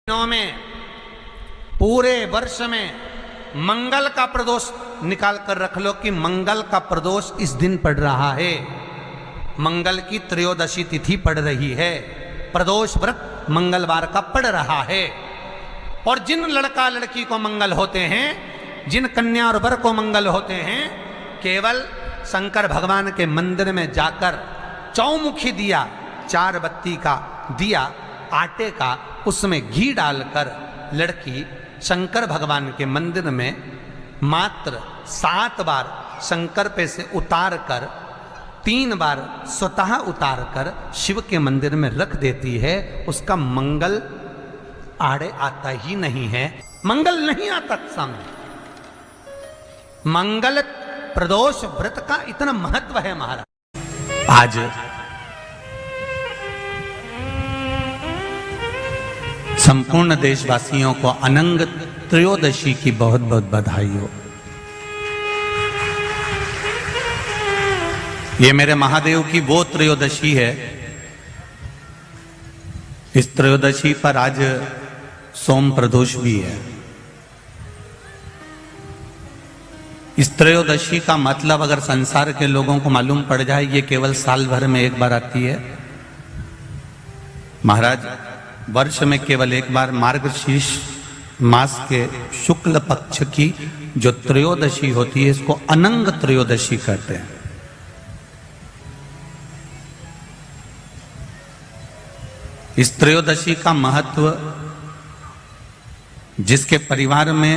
दिनों में पूरे वर्ष में मंगल का प्रदोष निकाल कर रख लो कि मंगल का प्रदोष इस दिन पड़ रहा है, मंगल की त्रयोदशी तिथि पड़ रही है, प्रदोष व्रत मंगलवार का पड़ रहा है। और जिन लड़का लड़की को मंगल होते हैं, जिन कन्या और वर को मंगल होते हैं, केवल शंकर भगवान के मंदिर में जाकर चौमुखी दिया, 4 बत्ती का दिया आटे का, उसमें घी डालकर लड़की शंकर भगवान के मंदिर में मात्र 7 बार शंकर पे से उतार कर 3 बार स्वतः उतार कर शिव के मंदिर में रख देती है। उसका मंगल आड़े आता ही नहीं है, मंगल नहीं आता सामने। मंगल प्रदोष व्रत का इतना महत्व है महाराज। आज संपूर्ण देशवासियों को अनंग त्रयोदशी की बहुत बहुत बधाई हो। ये मेरे महादेव की वो त्रयोदशी है। इस त्रयोदशी पर आज सोम प्रदोष भी है। इस त्रयोदशी का मतलब अगर संसार के लोगों को मालूम पड़ जाए, ये केवल साल भर में एक बार आती है महाराज। वर्ष में केवल एक बार मार्गशीर्ष मास के शुक्ल पक्ष की जो त्रयोदशी होती है, इसको अनंग त्रयोदशी कहते हैं। इस त्रयोदशी का महत्व, जिसके परिवार में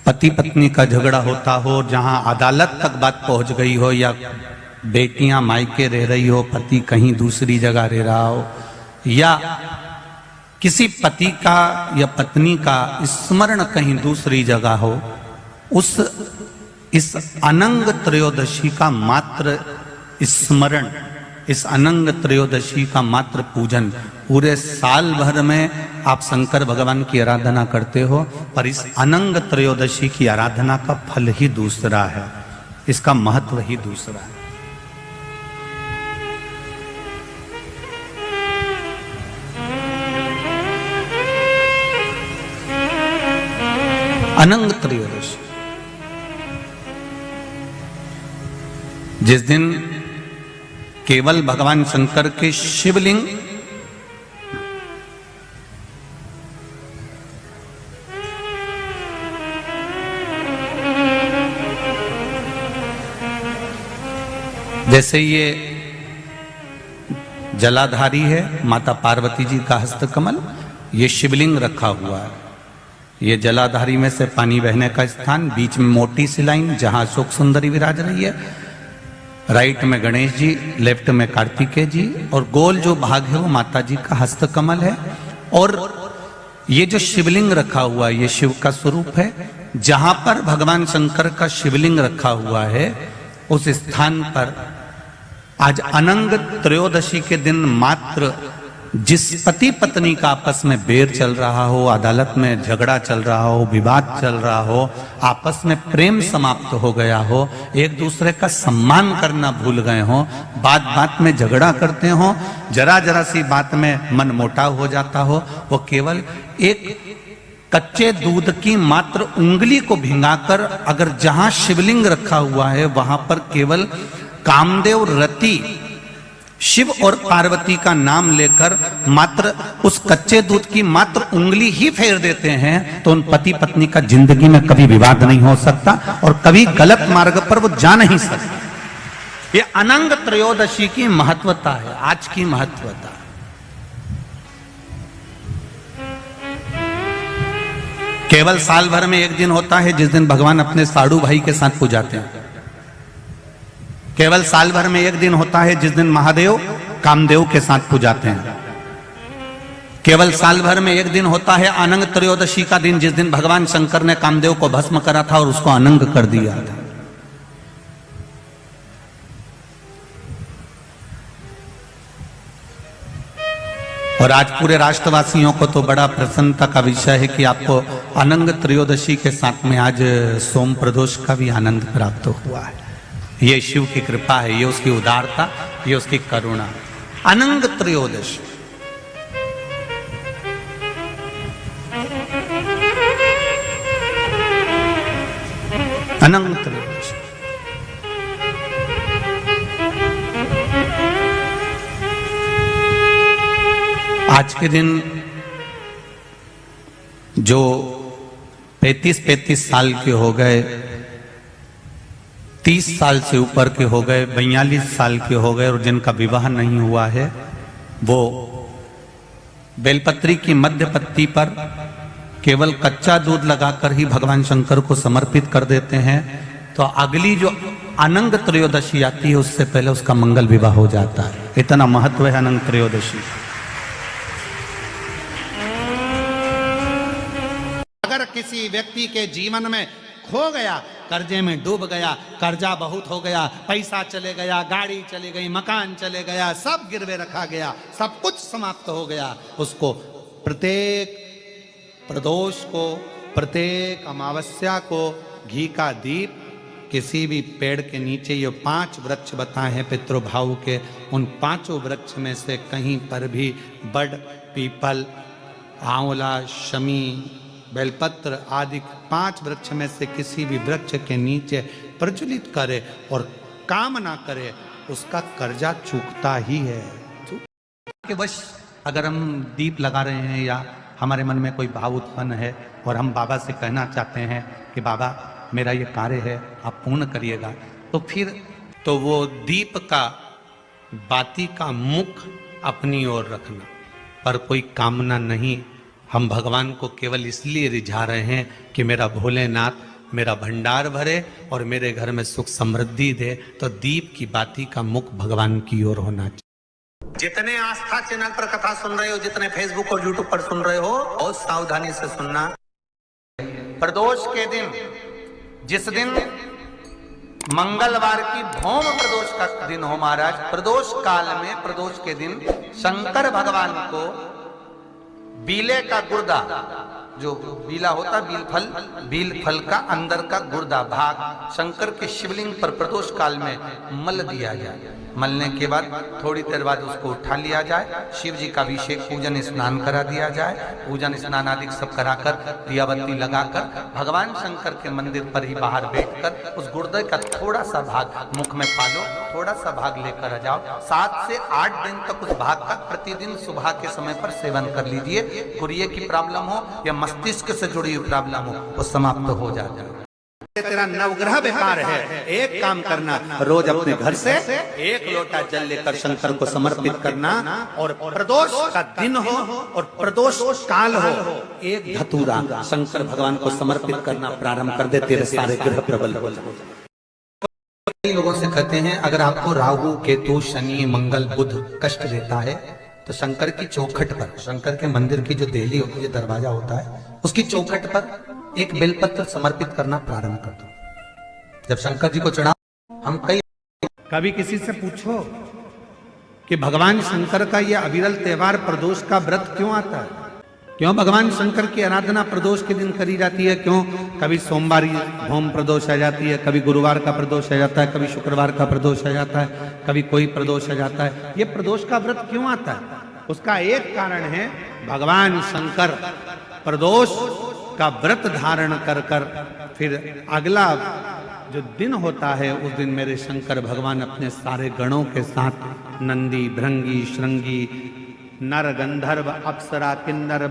पति पत्नी का झगड़ा होता हो, जहां अदालत तक बात पहुंच गई हो, या बेटियां मायके रह रही हो, पति कहीं दूसरी जगह रह रहा हो, या किसी पति का या पत्नी का स्मरण कहीं दूसरी जगह हो, इस अनंग त्रयोदशी का मात्र स्मरण, इस अनंग त्रयोदशी का मात्र पूजन, पूरे साल भर में आप शंकर भगवान की आराधना करते हो, पर इस अनंग त्रयोदशी की आराधना का फल ही दूसरा है, इसका महत्व ही दूसरा है। अनंग त्रयोदशी, जिस दिन केवल भगवान शंकर के शिवलिंग जैसे ये जलाधारी है माता पार्वती जी का हस्तकमल, ये शिवलिंग रखा हुआ है। ये जलाधारी में से पानी बहने का स्थान, बीच में मोटी सी लाइन जहां अशोक सुंदरी विराज रही है, राइट में गणेश जी, लेफ्ट में कार्तिकेय जी, और गोल जो भाग है वो माता जी का हस्तकमल है। और ये जो शिवलिंग रखा हुआ है, ये शिव का स्वरूप है। जहां पर भगवान शंकर का शिवलिंग रखा हुआ है, उस स्थान पर आज अनंग त्रयोदशी के दिन मात्र जिस पति पत्नी का आपस में बैर चल रहा हो, अदालत में झगड़ा चल रहा हो, विवाद चल रहा हो, आपस में प्रेम समाप्त हो गया हो, एक दूसरे का सम्मान करना भूल गए हो, बात बात में झगड़ा करते हो, जरा जरा सी बात में मन मोटाव हो जाता हो, वो केवल एक कच्चे दूध की मात्र उंगली को भिंगाकर अगर जहां शिवलिंग रखा हुआ है वहां पर केवल कामदेव रति शिव और पार्वती का नाम लेकर मात्र उस कच्चे दूध की मात्र उंगली ही फेर देते हैं, तो उन पति पत्नी का जिंदगी में कभी विवाद नहीं हो सकता और कभी गलत मार्ग पर वो जा नहीं सकते। ये अनंग त्रयोदशी की महत्वता है, आज की महत्वता। केवल साल भर में एक दिन होता है जिस दिन भगवान अपने साड़ू भाई के साथ पूजाते हैं। केवल साल भर में एक दिन होता है जिस दिन महादेव कामदेव के साथ पूजाते हैं। केवल साल भर में एक दिन होता है अनंग त्रयोदशी का दिन, जिस दिन भगवान शंकर ने कामदेव को भस्म करा था और उसको अनंग कर दिया था। और आज पूरे राष्ट्रवासियों को तो बड़ा प्रसन्नता का विषय है कि आपको अनंग त्रयोदशी के साथ में आज सोम प्रदोष का भी आनंद प्राप्त हुआ है। ये शिव की कृपा है, ये उसकी उदारता, ये उसकी करुणा। अनंग त्रयोदशी अनंत त्रयोदशी। आज के दिन जो 35 साल के हो गए, 30 साल से ऊपर के हो गए, 42 साल के हो गए और जिनका विवाह नहीं हुआ है, वो बेलपत्री की मध्य पत्ती पर केवल कच्चा दूध लगाकर ही भगवान शंकर को समर्पित कर देते हैं। तो अगली जो अनंत त्रयोदशी आती है उससे पहले उसका मंगल विवाह हो जाता है। इतना महत्व है अनंत त्रयोदशी। अगर किसी व्यक्ति के जीवन में खो गया, कर्जे में डूब गया, कर्जा बहुत हो गया, पैसा चले गया, गाड़ी चली गई, मकान चले गया, सब गिरवे रखा गया, सब कुछ समाप्त हो गया, उसको प्रत्येक प्रदोष को, प्रत्येक अमावस्या को घी का दीप किसी भी पेड़ के नीचे, ये 5 वृक्ष बताए हैं पितृभाव के, उन 5 वृक्ष में से कहीं पर भी बड़, पीपल, आंवला, शमी, बेलपत्र आदि 5 वृक्ष में से किसी भी वृक्ष के नीचे प्रज्वलित करे और काम ना करे, उसका कर्जा चूकता ही है। कि बस अगर हम दीप लगा रहे हैं या हमारे मन में कोई भाव उत्पन्न है और हम बाबा से कहना चाहते हैं कि बाबा मेरा ये कार्य है, आप पूर्ण करिएगा, तो फिर तो वो दीप का, बाती का मुख अपनी ओर रखना, पर कोई कामना नहीं। हम भगवान को केवल इसलिए रिझा रहे हैं कि मेरा भोलेनाथ मेरा भंडार भरे और मेरे घर में सुख समृद्धि दे। तो दीप की बाती का मुख भगवान की ओर होना चाहिए। जितने आस्था चैनल पर कथा सुन रहे हो, जितने फेसबुक और यूट्यूब पर सुन रहे हो, बहुत सावधानी से सुनना। प्रदोष के दिन, जिस दिन मंगलवार की भौम प्रदोष का दिन हो महाराज, प्रदोष काल में, प्रदोष के दिन शंकर भगवान को बीले का गुर्दा, जो बीला होता बील फल का अंदर का गुर्दा भाग शंकर के शिवलिंग पर प्रदोष काल में मल दिया जाए। मलने के बाद थोड़ी देर बाद उसको उठा लिया जाए, शिव जी का अभिषेक, पूजन स्नान करा दिया जाए, पूजन स्नान आदि सब कराकर दिया बत्ती लगाकर भगवान शंकर के मंदिर पर ही बाहर बैठकर उस गुर्दे का थोड़ा सा भाग मुख में पालो, थोड़ा सा भाग लेकर आ जाओ। 7 से 8 दिन तक उस भाग का प्रतिदिन सुबह के समय पर सेवन कर लीजिए। कुरिये की प्रॉब्लम हो या मस्तिष्क से जुड़ी हुई प्रॉब्लम हो, वो समाप्त हो जाता है। तेरा नवग्रह बेकार है, एक काम करना, रोज अपने घर से 1 लोटा जल लेकर शंकर को समर्पित करना, और प्रदोष का दिन हो और प्रदोष काल हो, 1 धतूरा शंकर भगवान को समर्पित करना प्रारंभ कर दे, तेरे सारे ग्रह प्रबल हो जाए। कई लोगों से कहते हैं अगर आपको राहु, केतु, शनि, मंगल, बुध कष्ट देता है तो शंकर की चौखट पर, शंकर के मंदिर की जो देहली होती है, दरवाजा होता है, उसकी चौखट पर एक बेलपत्र समर्पित करना प्रारंभ कर दो। जब शंकर जी को चढ़ा, हम कभी किसी से पूछो कि भगवान शंकर का यह अविरल त्योहार प्रदोष का व्रत क्यों आता है, क्यों भगवान शंकर की आराधना प्रदोष के दिन करी जाती है, क्यों कभी सोमवार भौम प्रदोष आ जाती है, कभी गुरुवार का प्रदोष आ जाता है, कभी शुक्रवार का प्रदोष आ जाता है, कभी कोई प्रदोष आ जाता है, ये प्रदोष का व्रत क्यों आता है? उसका एक कारण है, भगवान शंकर प्रदोष का व्रत धारण कर फिर अगला जो दिन होता है, उस दिन मेरे शंकर भगवान अपने सारे गणों के साथ, नंदी, भृंगी, श्रृंगी, नर, गंधर्व, अप्सरा, किन्नर,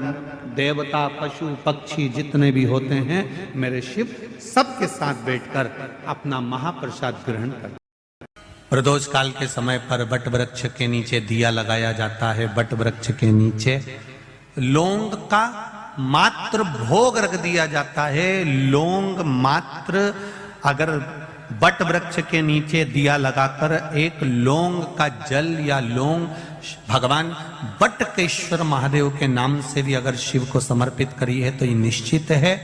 देवता, पशु, पक्षी जितने भी होते हैं, मेरे शिव सबके साथ बैठकर अपना महाप्रसाद ग्रहण कर। प्रदोष काल के समय पर बट वृक्ष के नीचे दिया लगाया जाता है। बट वृक्ष के नीचे लौंग का मात्र भोग रख दिया जाता है। लौंग मात्र, अगर बट वृक्ष के नीचे दिया लगाकर एक लौंग का जल या लौंग भगवान बटकेश्वर महादेव के नाम से भी अगर शिव को समर्पित करी है, तो ये निश्चित है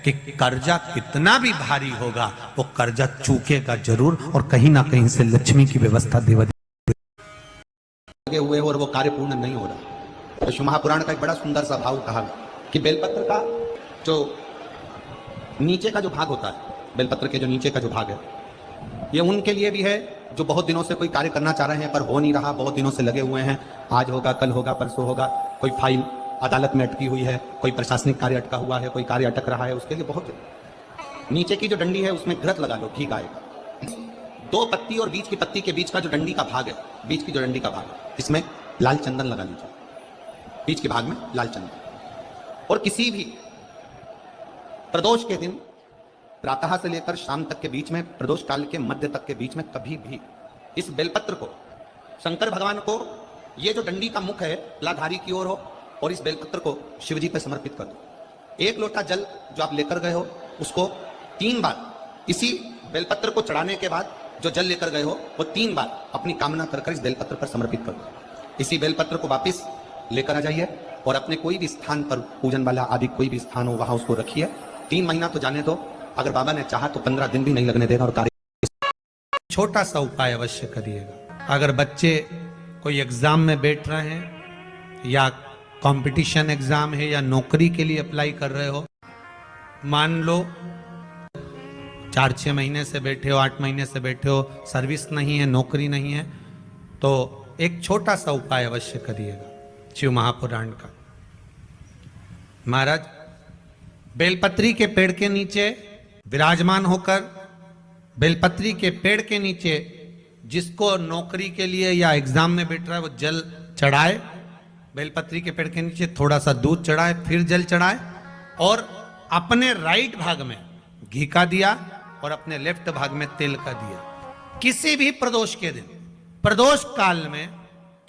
कि कर्जा कितना भी भारी होगा, वो कर्जा चूकेगा जरूर, और कहीं ना कहीं से लक्ष्मी की व्यवस्था देव लगे हुए और वो कार्य पूर्ण नहीं हो रहा। तो शिव महापुराण का एक बड़ा सुंदर सा भाव कहा कि बेलपत्र का जो नीचे का जो भाग होता है, बेलपत्र के जो नीचे का जो भाग है, ये उनके लिए भी है जो बहुत दिनों से कोई कार्य करना चाह रहे हैं पर हो नहीं रहा, बहुत दिनों से लगे हुए हैं, आज होगा, कल होगा, परसों होगा, कोई फाइल अदालत में अटकी हुई है, कोई प्रशासनिक कार्य अटका हुआ है, कोई कार्य अटक रहा है, उसके लिए बहुत नीचे की जो डंडी है उसमें घृत लगा लो, ठीक आएगा। 2 पत्ती और बीच की पत्ती के बीच का जो डंडी का भाग है, बीच की जो डंडी का भाग है, इसमें लाल चंदन लगा लीजिए, बीच के भाग में लाल चंदन। और किसी भी प्रदोष के दिन प्रातः से लेकर शाम तक के बीच में, प्रदोष काल के मध्य तक के बीच में कभी भी इस बेलपत्र को शंकर भगवान को, ये जो डंडी का मुख है लाधारी की ओर हो, और इस बेलपत्र को शिव जी पे समर्पित कर दो। 1 लोटा जल जो आप लेकर गए हो उसको 3 बार, इसी बेलपत्र को चढ़ाने के बाद जो जल लेकर गए हो वो 3 बार अपनी कामना कर इस बेलपत्र पर समर्पित कर दो। इसी बेलपत्र को वापिस लेकर आ जाइए और अपने कोई भी स्थान पर, पूजन वाला आदि कोई भी स्थान हो वहां उसको रखिए। 3 महीना तो जाने दो, अगर बाबा ने चाहा तो 15 दिन भी नहीं लगने देगा और कार्य। छोटा सा उपाय अवश्य करिएगा। अगर बच्चे कोई एग्जाम में बैठ रहे हैं या कंपटीशन एग्जाम है या नौकरी के लिए अप्लाई कर रहे हो, मान लो 4-6 महीने से बैठे हो, 8 महीने से बैठे हो, सर्विस नहीं है, नौकरी नहीं है, तो एक छोटा सा उपाय अवश्य करिएगा शिव महापुराण का। महाराज बेलपत्री के पेड़ के नीचे विराजमान होकर, बेलपत्री के पेड़ के नीचे जिसको नौकरी के लिए या एग्जाम में बैठ रहा है वो जल चढ़ाए, बेलपत्री के पेड़ के नीचे थोड़ा सा दूध चढ़ाए, फिर जल चढ़ाए, और अपने राइट भाग में घी का दिया और अपने लेफ्ट भाग में तेल का दिया। किसी भी प्रदोष के दिन, प्रदोष काल में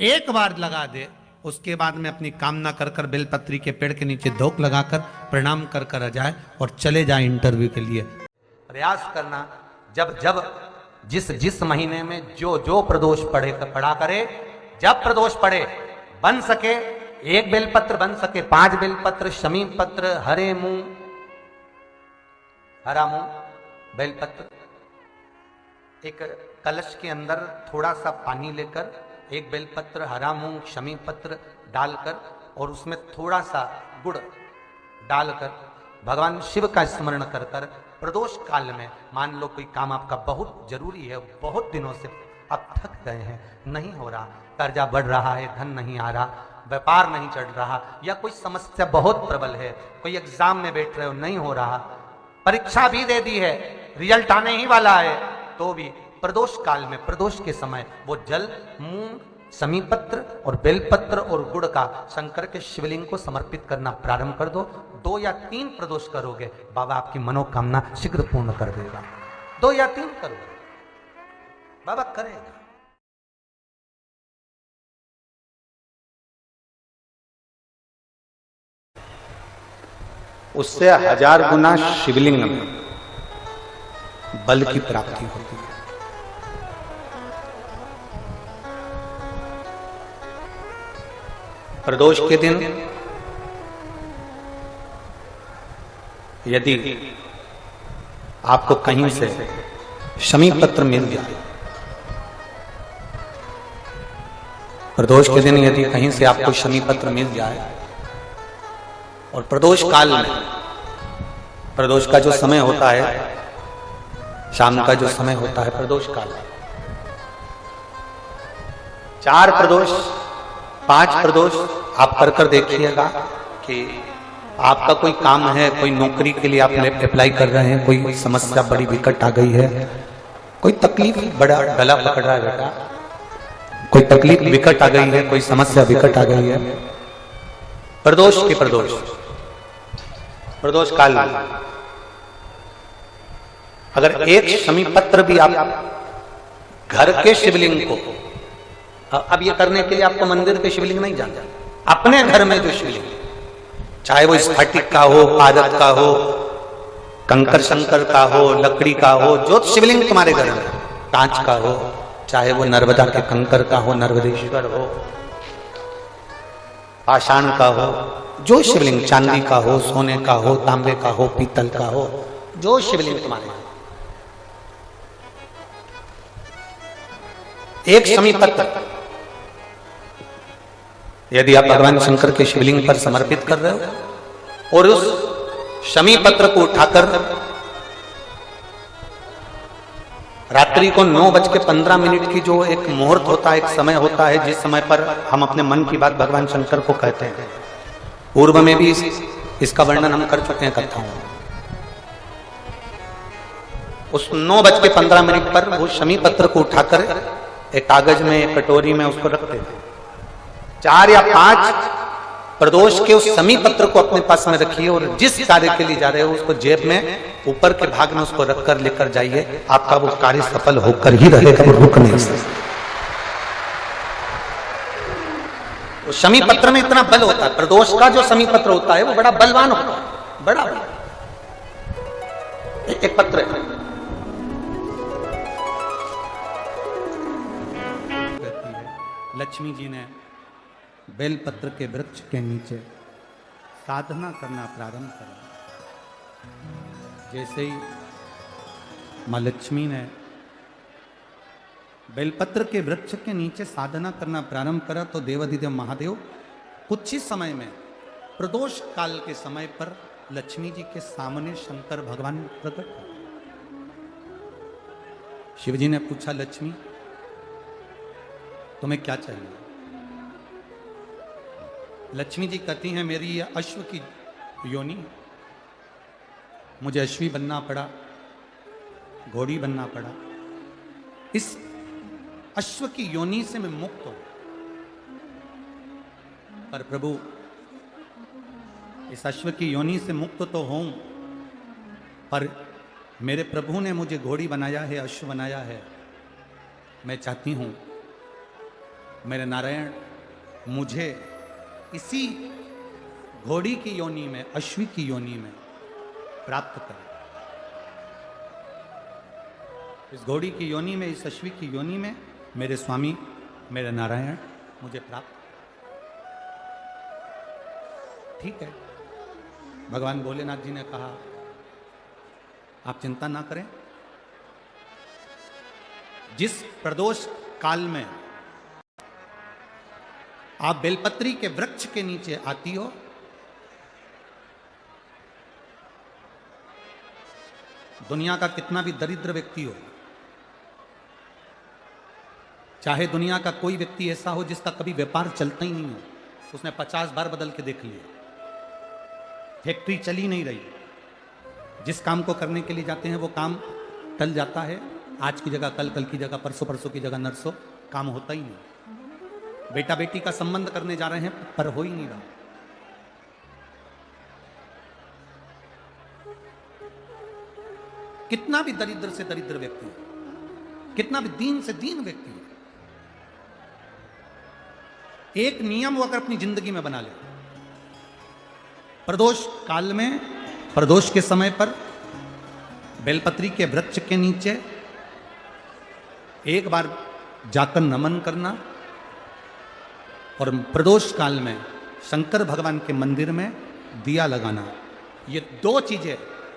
1 बार लगा दे, उसके बाद में अपनी कामना कर कर बेलपत्री के पेड़ के नीचे धोख लगाकर प्रणाम कर कर आ जाए और चले जाए इंटरव्यू के लिए। प्रयास करना, जब जब जिस महीने में जो प्रदोष पड़ा करे, जब प्रदोष पड़े, बन सके 1 बेलपत्र, बन सके 5 बेलपत्र, शमी पत्र, हरा मूंग बेलपत्र, एक कलश के अंदर थोड़ा सा पानी लेकर 1 बेलपत्र, हरा मूंग, शमी पत्र डालकर और उसमें थोड़ा सा गुड़ डालकर भगवान शिव का स्मरण कर कर प्रदोष काल में, मान लो कोई काम आपका बहुत जरूरी है, बहुत दिनों से आप थक गए हैं, नहीं हो रहा, कर्जा बढ़ रहा है, धन नहीं आ रहा, व्यापार नहीं चढ़ रहा, या कोई समस्या बहुत प्रबल है, कोई एग्जाम में बैठ रहे हो नहीं हो रहा, परीक्षा भी दे दी है, रिजल्ट आने ही वाला है, तो भी प्रदोष काल में, प्रदोष के समय वो जल, मूंग, समीपत्र और बेलपत्र और गुड़ का शंकर के शिवलिंग को समर्पित करना प्रारंभ कर दो। 2 या 3 प्रदोष करोगे, बाबा आपकी मनोकामना शीघ्र पूर्ण कर देगा। 2 या 3 करोगे, बाबा करेगा। उससे 1000 गुना शिवलिंग में बल की प्राप्ति होती है। प्रदोष के दिन यदि आपको कहीं से शमी पत्र मिल जाए, प्रदोष के दिन यदि कहीं से आपको शमी पत्र मिल जाए, और प्रदोष काल में, प्रदोष का जो समय होता है, शाम का जो समय होता है प्रदोष काल, 4 प्रदोष 5 प्रदोष आप कर कर देखिएगा कि आपका कोई काम है, कोई नौकरी के लिए आप अप्लाई कर रहे हैं, कोई समस्या बड़ी विकट आ गई है, कोई तकलीफ, बड़ा गला पकड़ रहा है बेटा, कोई तकलीफ विकट आ गई है, कोई समस्या विकट आ गई है, प्रदोष के प्रदोष काल में अगर एक शमी पत्र भी आप घर के शिवलिंग को, अब ये करने के लिए आपको मंदिर के शिवलिंग नहीं जाना, अपने घर में जो शिवलिंग, चाहे वो स्फटिक का हो, पारद का हो, कंकर शंकर का हो, लकड़ी का हो, जो शिवलिंग तुम्हारे घर में, कांच का हो, चाहे वो नर्मदा के कंकर का हो, नर्मदेश्वर हो, पाषाण का हो, जो शिवलिंग, चांदी का हो, सोने का हो, तांबे का हो, पीतल का हो, जो शिवलिंग तुम्हारे, एक शमी पत्र यदि आप भगवान शंकर के शिवलिंग पर समर्पित कर रहे हो, और उस शमी पत्र को उठाकर रात्रि को 9:15 की जो एक मुहूर्त होता है, एक समय होता है, जिस समय पर हम अपने मन की बात भगवान शंकर को कहते हैं, पूर्व में भी इसका वर्णन हम कर चुके हैं कथाओं में, उस 9:15 पर वो शमी पत्र को उठाकर एक कागज में, एक कटोरी में उसको रखते थे। 4 या 5 प्रदोष के उस शमी पत्र को अपने पास में रखिए और जिस कार्य के लिए जा रहे हो उसको जेब में ऊपर के भाग में उसको रखकर लेकर जाइए, आपका वो कार्य सफल होकर ही रहेगा, वो रुक नहीं सकता। तो शमी पत्र में इतना बल होता है, प्रदोष का जो शमी पत्र होता है वो बड़ा बलवान होता है, बड़ा बल। एक पत्र है, लक्ष्मी जी ने बेलपत्र के वृक्ष के नीचे साधना करना प्रारंभ करा। जैसे ही मां लक्ष्मी ने बेलपत्र के वृक्ष के नीचे साधना करना प्रारंभ करा तो देवाधिदेव महादेव कुछ ही समय में प्रदोष काल के समय पर लक्ष्मी जी के सामने शंकर भगवान प्रकट हुए। शिव जी ने पूछा, लक्ष्मी तुम्हें क्या चाहिए? लक्ष्मी जी कहती हैं, मेरी ये अश्व की योनि है, मुझे अश्वी बनना पड़ा, घोड़ी बनना पड़ा, इस अश्व की योनि से मैं मुक्त हूं। पर प्रभु, इस अश्व की योनि से मुक्त तो हूं, पर मेरे प्रभु ने मुझे घोड़ी बनाया है, अश्व बनाया है। मैं चाहती हूं मेरे नारायण मुझे इसी घोड़ी की योनि में, अश्वी की योनि में प्राप्त करें। इस घोड़ी की योनि में, इस अश्वी की योनि में मेरे स्वामी, मेरे नारायण मुझे प्राप्त। ठीक है, भगवान भोलेनाथ जी ने कहा, आप चिंता ना करें, जिस प्रदोष काल में आप बेलपत्री के वृक्ष के नीचे आती हो, दुनिया का कितना भी दरिद्र व्यक्ति हो, चाहे दुनिया का कोई व्यक्ति ऐसा हो जिसका कभी व्यापार चलता ही नहीं हो, उसने 50 बार बदल के देख लिया, फैक्ट्री चली नहीं रही, जिस काम को करने के लिए जाते हैं वो काम टल जाता है, आज की जगह कल, कल की जगह परसों, परसों की जगह नरसों, काम होता ही नहीं। बेटा बेटी का संबंध करने जा रहे हैं पर हो ही नहीं रहा। कितना भी दरिद्र से दरिद्र व्यक्ति, कितना भी दीन से दीन व्यक्ति, एक नियम वो अगर अपनी जिंदगी में बना ले, प्रदोष काल में, प्रदोष के समय पर बेलपत्री के वृक्ष के नीचे एक बार जाकर नमन करना और प्रदोष काल में शंकर भगवान के मंदिर में दिया लगाना, ये 2 चीजें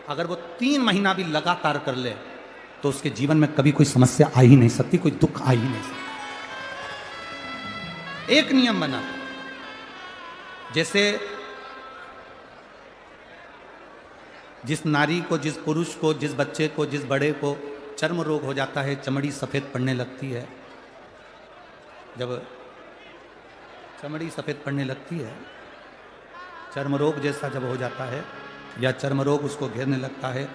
अगर वो 3 महीना भी लगातार कर ले तो उसके जीवन में कभी कोई समस्या आ ही नहीं सकती, कोई दुख आ ही नहीं सकता। एक नियम बना, जैसे जिस नारी को, जिस पुरुष को, जिस बच्चे को, जिस बड़े को चर्म रोग हो जाता है, चमड़ी सफेद पड़ने लगती है, जब चमड़ी सफेद पड़ने लगती है, चर्म रोग जैसा जब हो जाता है या चर्म रोग उसको घेरने लगता है,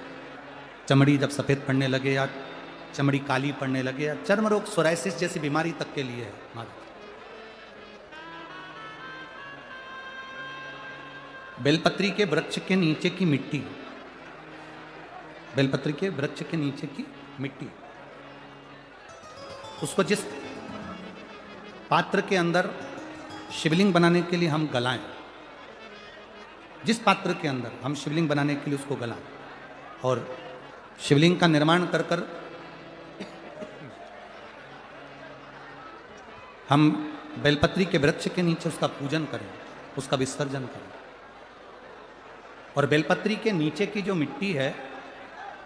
चमड़ी जब सफेद पड़ने लगे या चमड़ी काली पड़ने लगे, या चर्म रोग सोराइसिस जैसी बीमारी तक के लिए है। बेलपत्री के वृक्ष के नीचे की मिट्टी, बेलपत्री के वृक्ष के नीचे की मिट्टी, उसको जिस पात्र के अंदर शिवलिंग बनाने के लिए हम गलाएं, जिस पात्र के अंदर हम शिवलिंग बनाने के लिए उसको गलाएं और शिवलिंग का निर्माण कर कर हम बेलपत्री के वृक्ष के नीचे उसका पूजन करें, उसका विसर्जन करें। और बेलपत्री के नीचे की जो मिट्टी है,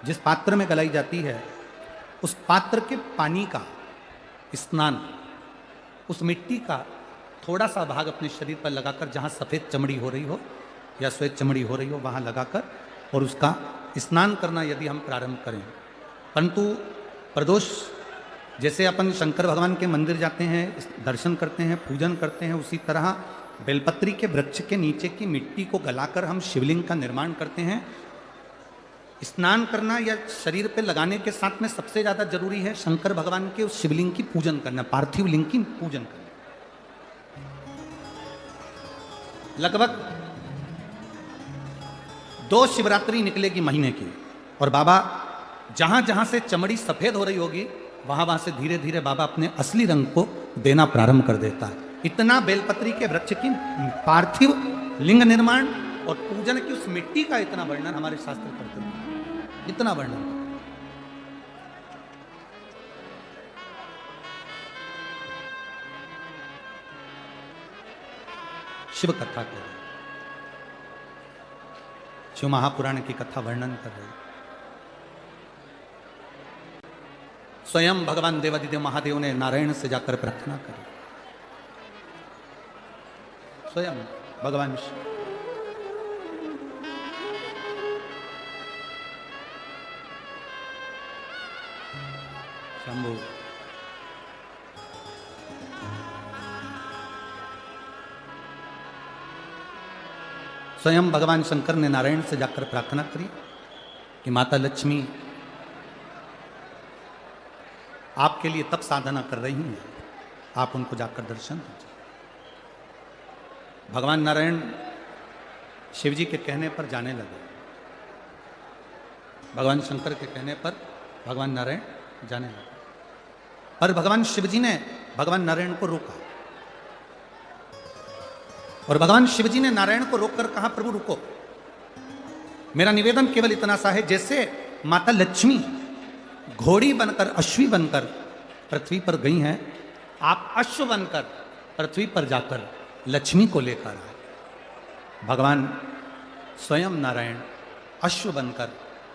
जिस पात्र में गलाई जाती है, उस पात्र के पानी का स्नान, उस मिट्टी का थोड़ा सा भाग अपने शरीर पर लगाकर, जहाँ सफ़ेद चमड़ी हो रही हो या श्वेत चमड़ी हो रही हो वहाँ लगाकर और उसका स्नान करना यदि हम प्रारंभ करें। परंतु प्रदोष जैसे अपन शंकर भगवान के मंदिर जाते हैं, दर्शन करते हैं, पूजन करते हैं, उसी तरह बेलपत्री के वृक्ष के नीचे की मिट्टी को गलाकर हम शिवलिंग का निर्माण करते हैं स्नान करना या शरीर पे लगाने के साथ में सबसे ज्यादा जरूरी है शंकर भगवान के उस शिवलिंग की पूजन करना, पार्थिव लिंग की पूजन करना। लगभग 2 शिवरात्रि निकलेगी महीने की, और बाबा जहां जहां से चमड़ी सफेद हो रही होगी वहां वहां से धीरे धीरे बाबा अपने असली रंग को देना प्रारंभ कर देता है। इतना बेलपत्री के वृक्ष की पार्थिव लिंग निर्माण और पूजन की उस मिट्टी का इतना वर्णन हमारे शास्त्र करते हैं, इतना वर्णन। शिव कथा कर रहे, शिव महापुराण की कथा वर्णन कर रहे। स्वयं भगवान देवादिदेव महादेव ने नारायण से जाकर प्रार्थना करी, स्वयं भगवान शंभु स्वयं भगवान शंकर ने नारायण से जाकर प्रार्थना करी कि माता लक्ष्मी आपके लिए तप साधना कर रही हैं, आप उनको जाकर दर्शन दीजिए। भगवान नारायण शिव जी के कहने पर जाने लगे, भगवान शंकर के कहने पर भगवान नारायण जाने लगे, पर भगवान शिव जी ने भगवान नारायण को रोका, और भगवान शिव जी ने नारायण को रोककर कहा, प्रभु रुको, मेरा निवेदन केवल इतना सा है, जैसे माता लक्ष्मी घोड़ी बनकर अश्वी बनकर पृथ्वी पर गई हैं, आप अश्व बनकर पृथ्वी पर जाकर लक्ष्मी को लेकर आए। भगवान स्वयं नारायण अश्व बनकर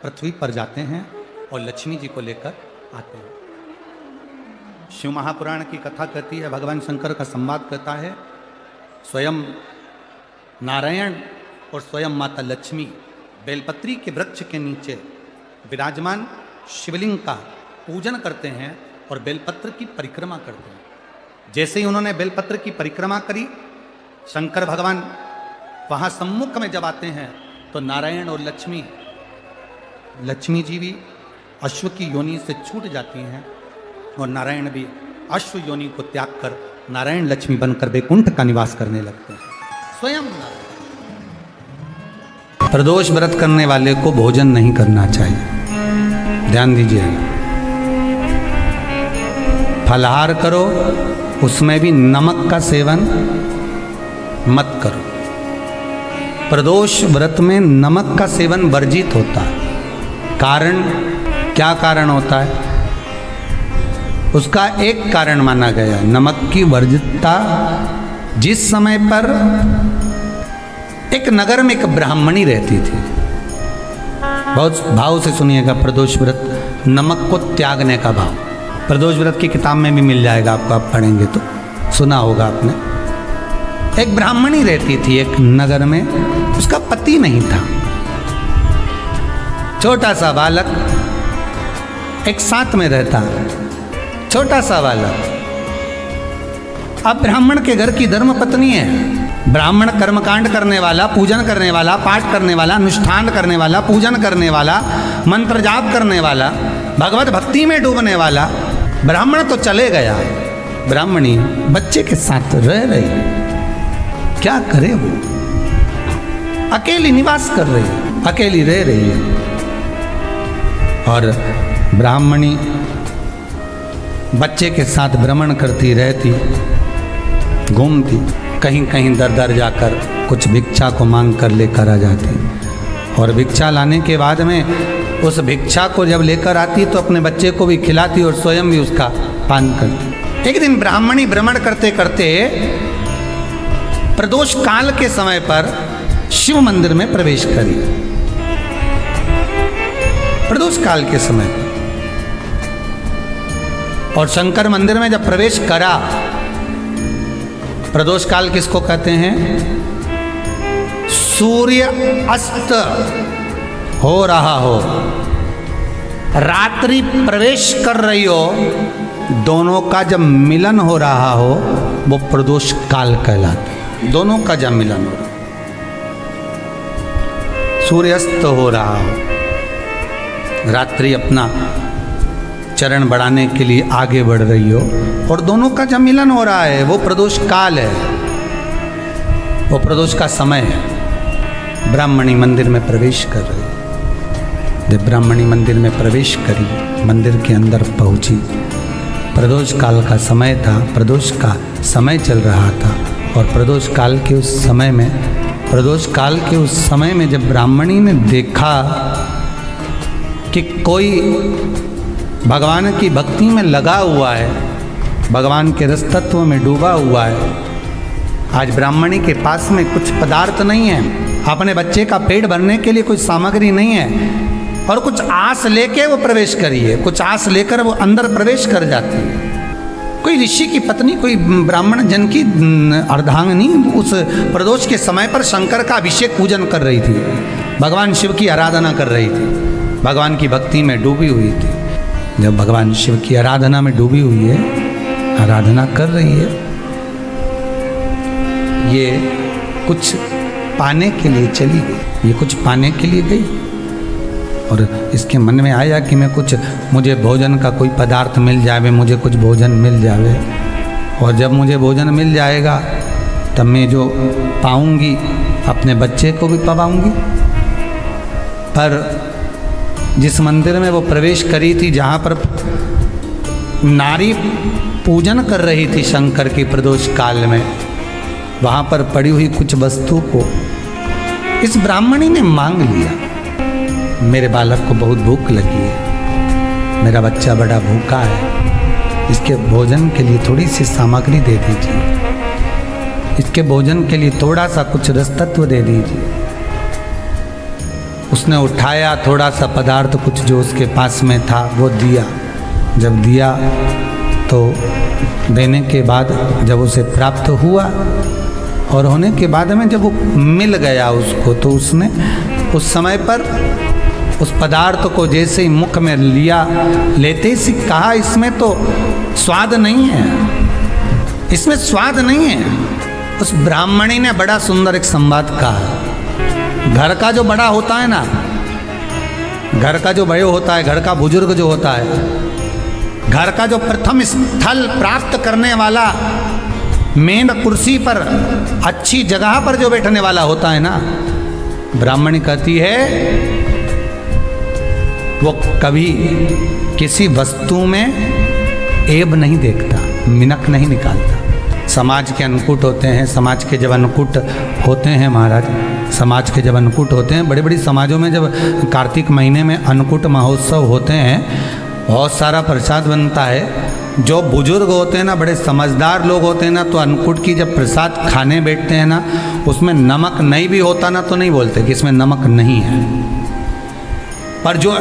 पृथ्वी पर जाते हैं और लक्ष्मी जी को लेकर आते हैं। शिव महापुराण की कथा कहती है, भगवान शंकर का संवाद कहता है, स्वयं नारायण और स्वयं माता लक्ष्मी बेलपत्री के वृक्ष के नीचे विराजमान शिवलिंग का पूजन करते हैं और बेलपत्र की परिक्रमा करते हैं। जैसे ही उन्होंने बेलपत्र की परिक्रमा करी, शंकर भगवान वहाँ सम्मुख में जब आते हैं तो नारायण और लक्ष्मी जी भी अश्व की योनि से छूट जाती हैं और नारायण भी अश्व योनि को त्याग कर नारायण लक्ष्मी बनकर वैकुंठ का निवास करने लगते हैं। स्वयं प्रदोष व्रत करने वाले को भोजन नहीं करना चाहिए, ध्यान दीजिए। फलाहार करो, उसमें भी नमक का सेवन मत करो। प्रदोष व्रत में नमक का सेवन वर्जित होता है। कारण क्या कारण होता है? उसका एक कारण माना गया नमक की वर्जितता। जिस समय पर एक नगर में एक ब्राह्मणी रहती थी, बहुत भाव से सुनिएगा, प्रदोष व्रत नमक को त्यागने का भाव प्रदोष व्रत की किताब में भी मिल जाएगा आपको, आप पढ़ेंगे तो सुना होगा आपने। एक ब्राह्मणी रहती थी एक नगर में, उसका पति नहीं था, छोटा सा बालक एक साथ में रहता, छोटा सा बालक। अब ब्राह्मण के घर की धर्म पत्नी है, ब्राह्मण कर्मकांड करने वाला, पूजन करने वाला, पाठ करने वाला, अनुष्ठान करने वाला, पूजन करने वाला, मंत्र जाप करने वाला, भगवत भक्ति में डूबने वाला। ब्राह्मण तो चले गया, ब्राह्मणी बच्चे के साथ रह रही, क्या करे वो? अकेली निवास कर रही है, अकेली रह रही है। और ब्राह्मणी बच्चे के साथ भ्रमण करती रहती, घूमती, कहीं कहीं दर दर जाकर कुछ भिक्षा को मांग कर लेकर आ जाती, और भिक्षा लाने के बाद में उस भिक्षा को जब लेकर आती तो अपने बच्चे को भी खिलाती और स्वयं भी उसका पान करती। एक दिन ब्राह्मणी भ्रमण करते करते प्रदोष काल के समय पर शिव मंदिर में प्रवेश करी। प्रदोष काल के समय पर और शंकर मंदिर में जब प्रवेश करा, प्रदोष काल किसको कहते हैं? सूर्य अस्त हो रहा हो, रात्रि प्रवेश कर रही हो, दोनों का जब मिलन हो रहा हो वो प्रदोष काल कहलाता है। दोनों का जब मिलन हो रहा, सूर्यास्त हो रहा हो, रात्रि अपना चरण बढ़ाने के लिए आगे बढ़ रही हो और दोनों का जब मिलन हो रहा है, वो प्रदोष काल है, वो प्रदोष का समय है। ब्राह्मणी मंदिर में प्रवेश कर रही, जब ब्राह्मणी मंदिर में प्रवेश करी, मंदिर के अंदर पहुंची, प्रदोष काल का समय था, प्रदोष का समय चल रहा था। और प्रदोष काल के उस समय में, प्रदोष काल के उस समय में जब ब्राह्मणी ने देखा कि कोई भगवान की भक्ति में लगा हुआ है, भगवान के रस तत्व में डूबा हुआ है, आज ब्राह्मणी के पास में कुछ पदार्थ नहीं है, अपने बच्चे का पेट भरने के लिए कोई सामग्री नहीं है, और कुछ आस लेके वो प्रवेश करी है, कुछ आस लेकर वो अंदर प्रवेश कर जाती है। कोई ऋषि की पत्नी, कोई ब्राह्मण जन की अर्धांगिनी उस प्रदोष के समय पर शंकर का अभिषेक पूजन कर रही थी, भगवान शिव की आराधना कर रही थी, भगवान की भक्ति में डूबी हुई थी। जब भगवान शिव की आराधना में डूबी हुई है, आराधना कर रही है, ये कुछ पाने के लिए चली गई, ये कुछ पाने के लिए गई और इसके मन में आया कि मैं कुछ, मुझे भोजन का कोई पदार्थ मिल जावे, मुझे कुछ भोजन मिल जावे, और जब मुझे भोजन मिल जाएगा तब मैं जो पाऊंगी अपने बच्चे को भी पाऊंगी। पर जिस मंदिर में वो प्रवेश करी थी, जहाँ पर नारी पूजन कर रही थी शंकर की प्रदोष काल में, वहाँ पर पड़ी हुई कुछ वस्तु को इस ब्राह्मणी ने मांग लिया। मेरे बालक को बहुत भूख लगी है, मेरा बच्चा बड़ा भूखा है, इसके भोजन के लिए थोड़ी सी सामग्री दे दीजिए, इसके भोजन के लिए थोड़ा सा कुछ रस तत्व दे दीजिए। उसने उठाया थोड़ा सा पदार्थ, कुछ जो उसके पास में था वो दिया। जब दिया तो देने के बाद जब उसे प्राप्त हुआ और होने के बाद में जब वो मिल गया उसको, तो उसने उस समय पर उस पदार्थ को जैसे ही मुख में लिया, लेते ही कहा इसमें तो स्वाद नहीं है, इसमें स्वाद नहीं है। उस ब्राह्मणी ने बड़ा सुंदर एक संवाद कहा। घर का जो बड़ा होता है ना, घर का जो बड़े होता है, घर का बुजुर्ग जो होता है, घर का जो प्रथम स्थल प्राप्त करने वाला, मेन कुर्सी पर अच्छी जगह पर जो बैठने वाला होता है ना, ब्राह्मणी कहती है वो कभी किसी वस्तु में ऐब नहीं देखता, मिनक नहीं निकालता। समाज के अन्नकूट होते हैं, समाज के जब अन्नकूट होते हैं महाराज, समाज के जब अन्नकूट होते हैं, बड़े बड़ी समाजों में जब कार्तिक महीने में अन्नकूट महोत्सव होते हैं, बहुत सारा प्रसाद बनता है। जो बुजुर्ग होते हैं ना, बड़े समझदार लोग होते हैं ना, तो अन्नकूट की जब प्रसाद खाने बैठते हैं ना, उसमें नमक नहीं भी होता ना, तो नहीं बोलते कि इसमें नमक नहीं है। पर जो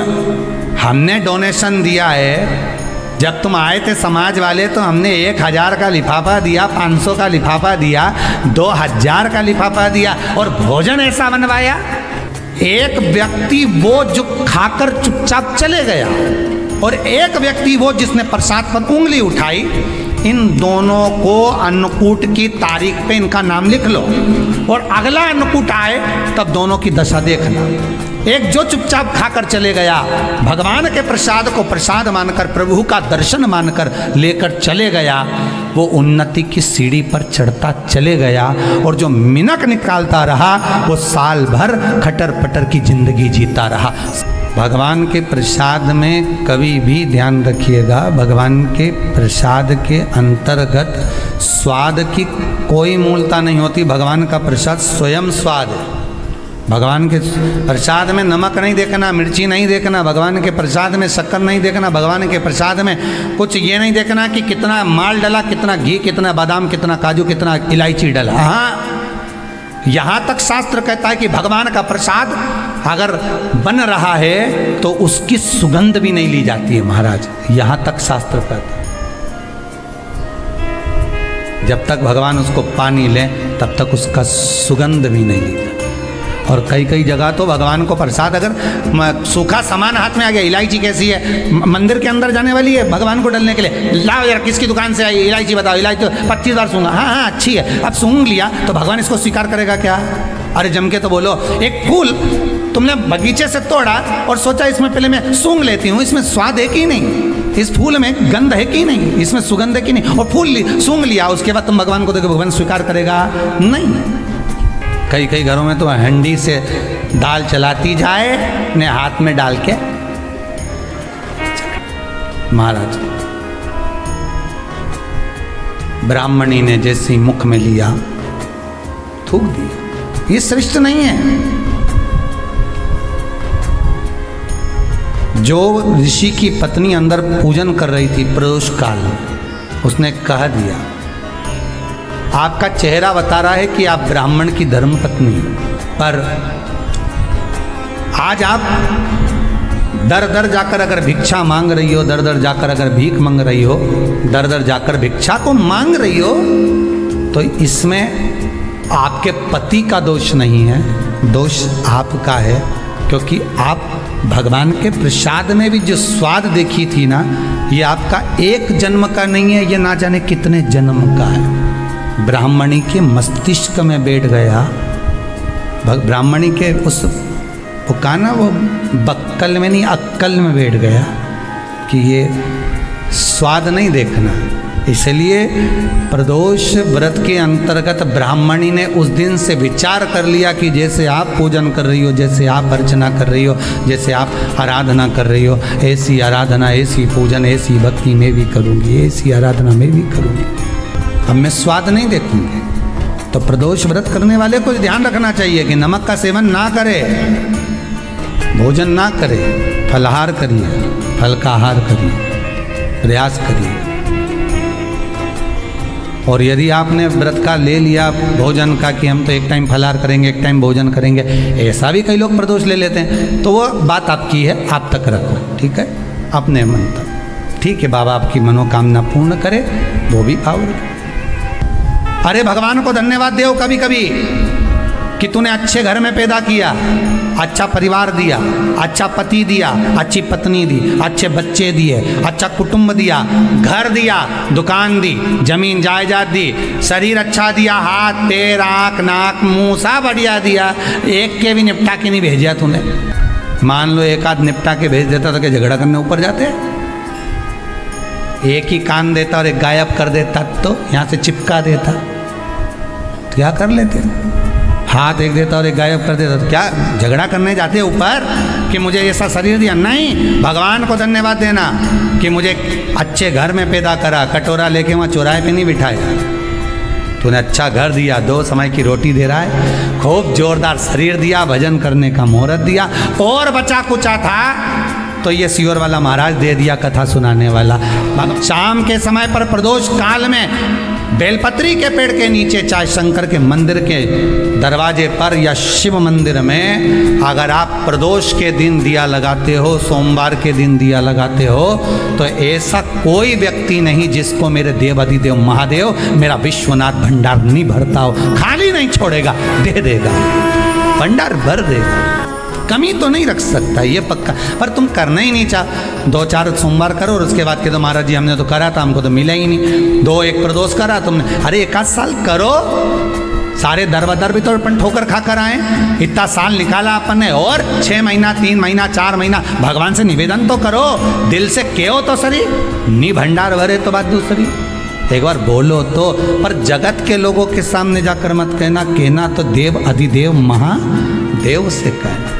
हमने डोनेशन दिया है, जब तुम आए थे समाज वाले, तो हमने 1000 का लिफाफा दिया, 500 का लिफाफा दिया, 2000 का लिफाफा दिया, और भोजन ऐसा बनवाया। एक व्यक्ति वो जो खाकर चुपचाप चले गया, और एक व्यक्ति वो जिसने प्रसाद पर उंगली उठाई। इन दोनों को अन्नकूट की तारीख पे इनका नाम लिख लो, और अगला अन्नकूट आए तब दोनों की दशा देखना। एक जो चुपचाप खाकर चले गया, भगवान के प्रसाद को प्रसाद मानकर, प्रभु का दर्शन मानकर लेकर चले गया, वो उन्नति की सीढ़ी पर चढ़ता चले गया, और जो मिनक निकालता रहा वो साल भर खटर पटर की जिंदगी जीता रहा। भगवान के प्रसाद में कभी भी ध्यान रखिएगा, भगवान के प्रसाद के अंतर्गत स्वाद की कोई मूलता नहीं होती। भगवान का प्रसाद स्वयं स्वाद है। भगवान के प्रसाद में नमक नहीं देखना, मिर्ची नहीं देखना, भगवान के प्रसाद में शक्कर नहीं देखना, भगवान के प्रसाद में कुछ ये नहीं देखना कि कितना माल डला, कितना घी, कितना बादाम, कितना काजू, कितना इलायची डला। हाँ, यहाँ तक शास्त्र कहता है कि भगवान का प्रसाद अगर बन रहा है तो उसकी सुगंध भी नहीं ली जाती है महाराज। यहाँ तक शास्त्र कहता है। जब तक भगवान उसको पानी ले तब तक उसका सुगंध भी नहीं ली जाती। और कई कई जगह तो भगवान को प्रसाद अगर सूखा सामान हाथ में आ गया, इलायची कैसी है, मंदिर के अंदर जाने वाली है भगवान को डलने के लिए, लाओ यार किसकी दुकान से आई इलायची बताओ, इलायची 25 बार सूंघा, हाँ हाँ अच्छी है, अब सूंघ लिया तो भगवान इसको स्वीकार करेगा क्या? अरे जम के तो बोलो। एक फूल तुमने बगीचे से तोड़ा और सोचा इसमें पहले मैं सूंघ लेती हूँ, इसमें स्वाद है कि नहीं, इस फूल में गंध है कि नहीं, इसमें सुगंध है कि नहीं, और फूल सूंघ लिया, उसके बाद तुम भगवान को देखो, भगवान स्वीकार करेगा नहीं। कई कई घरों में तो हंडी से दाल चलाती जाए अपने हाथ में डाल के। महाराज ब्राह्मणी ने जैसे मुख में लिया थूक दिया। ये श्रेष्ठ नहीं है। जो ऋषि की पत्नी अंदर पूजन कर रही थी प्रदोष काल में, उसने कह दिया, आपका चेहरा बता रहा है कि आप ब्राह्मण की धर्म पत्नी हैं, पर आज आप दर दर जाकर अगर भिक्षा मांग रही हो, दर दर जाकर अगर भीख मांग रही हो, दर दर जाकर भिक्षा को मांग रही हो, तो इसमें आपके पति का दोष नहीं है, दोष आपका है। क्योंकि आप भगवान के प्रसाद में भी जो स्वाद देखी थी ना, ये आपका एक जन्म का नहीं है, ये ना जाने कितने जन्म का है। ब्राह्मणी के मस्तिष्क में बैठ गया, ब्राह्मणी के उस वो कहा ना, वो बक्कल में नहीं अक्कल में बैठ गया कि ये स्वाद नहीं देखना। इसलिए प्रदोष व्रत के अंतर्गत ब्राह्मणी ने उस दिन से विचार कर लिया कि जैसे आप पूजन कर रही हो, जैसे आप अर्चना कर रही हो, जैसे आप आराधना कर रही हो, ऐसी आराधना, ऐसी पूजन, ऐसी भक्ति मैं भी करूँगी, ऐसी आराधना मैं भी करूँगी। अब मैं स्वाद नहीं देखूँगी। तो प्रदोष व्रत करने वाले को ध्यान रखना चाहिए कि नमक का सेवन ना करे, भोजन ना करे, फलाहार करिए, फल का आहार करिए, प्रयास करिए। और यदि आपने व्रत का ले लिया भोजन का कि हम तो एक टाइम फलाहार करेंगे, एक टाइम भोजन करेंगे, ऐसा भी कई लोग प्रदोष ले लेते हैं, तो वो बात आपकी है, आप तक रखो, ठीक है, अपने मन तक। ठीक है, बाबा आपकी मनोकामना पूर्ण करे, वो भी भाव रखे। अरे भगवान को धन्यवाद दो कभी कभी कि तूने अच्छे घर में पैदा किया, अच्छा परिवार दिया, अच्छा पति दिया, अच्छी पत्नी दी, अच्छे बच्चे दिए, अच्छा कुटुंब दिया, घर दिया, दुकान दी, जमीन जायदाद दी, शरीर अच्छा दिया, हाथ पैर आँख नाक मुंह सब बढ़िया दिया, एक के भी निपटा के नहीं भेजा तूने। मान लो एक आध निपटा के भेज देता तो क्या झगड़ा करने ऊपर जाते? एक ही कान देता और एक गायब कर देता तो यहाँ से चिपका देता, तो क्या कर लेते? हाथ एक देता और एक गायब कर देता तो क्या झगड़ा करने जाते ऊपर कि मुझे ऐसा शरीर दिया? नहीं, भगवान को धन्यवाद देना कि मुझे अच्छे घर में पैदा करा, कटोरा लेके वहाँ चौराहे पे नहीं बिठाया, तूने अच्छा घर दिया, 2 समय की रोटी दे रहा है, खूब जोरदार शरीर दिया, भजन करने का मुहूर्त दिया, और बचा कुचा था तो ये सियोर वाला महाराज दे दिया, कथा सुनाने वाला। शाम के समय पर प्रदोष काल में बेलपत्री के पेड़ के नीचे, चाहे शंकर के मंदिर के दरवाजे पर या शिव मंदिर में, अगर आप प्रदोष के दिन दिया लगाते हो, सोमवार के दिन दिया लगाते हो, तो ऐसा कोई व्यक्ति नहीं जिसको मेरे देव अधिदेव महादेव मेरा विश्वनाथ भंडार नहीं भरता हो, खाली नहीं छोड़ेगा, दे देगा, भंडार भर देगा, कमी तो नहीं रख सकता, ये पक्का। पर तुम करना ही नहीं चाह, 2-4 सोमवार करो और उसके बाद के तो महाराज जी हमने तो करा था, हमको तो मिला ही नहीं, 2-1 प्रदोष करा तुमने, अरे 1 साल करो, सारे दर भी तो अपन ठोकर खा कर आए, इतना साल निकाला अपन ने, और 6 महीना 3 महीना 4 महीना भगवान से निवेदन तो करो, दिल से कहो तो सरी, नी भंडार भरे तो बात दूसरी, एक बार बोलो तो। पर जगत के लोगों के सामने जाकर मत कहना, कहना तो देव अधिदेव महादेव से कहना।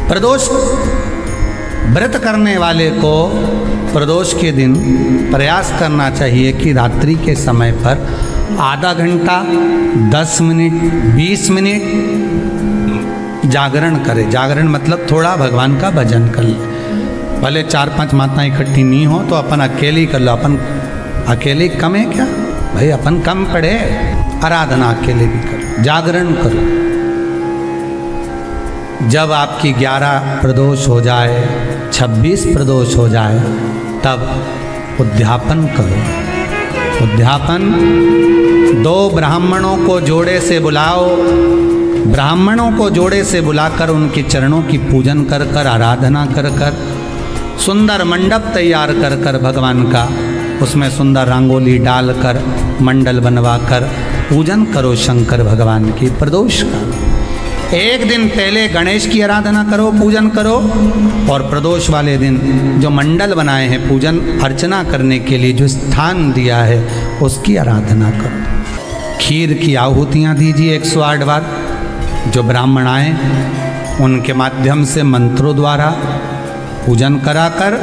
प्रदोष व्रत करने वाले को प्रदोष के दिन प्रयास करना चाहिए कि रात्रि के समय पर आधा घंटा, 10 मिनट, 20 मिनट जागरण करे। जागरण मतलब थोड़ा भगवान का भजन कर ले, भले 4-5 माताएं इकट्ठी नहीं हो तो अपन अकेले ही कर लो। अपन अकेले कम है क्या भाई? अपन कम पढ़े, आराधना अकेले भी करो, जागरण करो। जब आपकी 11 प्रदोष हो जाए, 26 प्रदोष हो जाए, तब उद्यापन करो। उद्यापन 2 ब्राह्मणों को जोड़े से बुलाओ, ब्राह्मणों को जोड़े से बुलाकर उनके चरणों की पूजन कर कर, आराधना कर कर, सुंदर मंडप तैयार कर कर भगवान का, उसमें सुंदर रंगोली डालकर, मंडल बनवा कर पूजन करो शंकर भगवान की प्रदोष का। एक दिन पहले गणेश की आराधना करो, पूजन करो, और प्रदोष वाले दिन जो मंडल बनाए हैं पूजन अर्चना करने के लिए, जो स्थान दिया है उसकी आराधना करो। खीर की आहुतियाँ दीजिए 108 बार। जो ब्राह्मण आए उनके माध्यम से मंत्रों द्वारा पूजन कराकर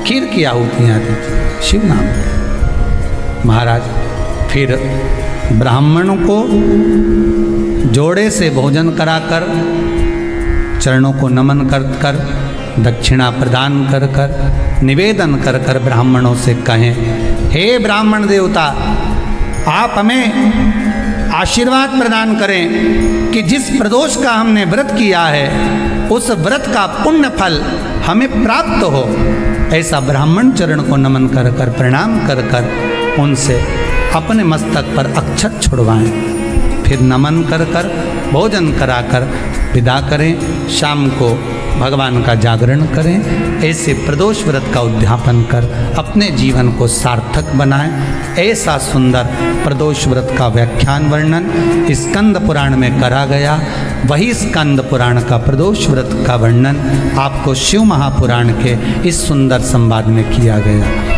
खीर की आहुतियाँ दीजिए शिव नाम के। महाराज फिर ब्राह्मणों को जोड़े से भोजन कराकर, चरणों को नमन कर कर, दक्षिणा प्रदान कर कर, निवेदन कर कर ब्राह्मणों से कहें, हे ब्राह्मण देवता, आप हमें आशीर्वाद प्रदान करें कि जिस प्रदोष का हमने व्रत किया है उस व्रत का पुण्य फल हमें प्राप्त हो। ऐसा ब्राह्मण चरण को नमन कर कर, प्रणाम कर कर उनसे अपने मस्तक पर अक्षत छुड़वाएं। फिर नमन कर कर, भोजन कराकर विदा करें। शाम को भगवान का जागरण करें। ऐसे प्रदोष व्रत का उद्यापन कर अपने जीवन को सार्थक बनाएं। ऐसा सुंदर प्रदोष व्रत का व्याख्यान वर्णन स्कंद पुराण में करा गया। वही स्कंद पुराण का प्रदोष व्रत का वर्णन आपको शिव महापुराण के इस सुंदर संवाद में किया गया।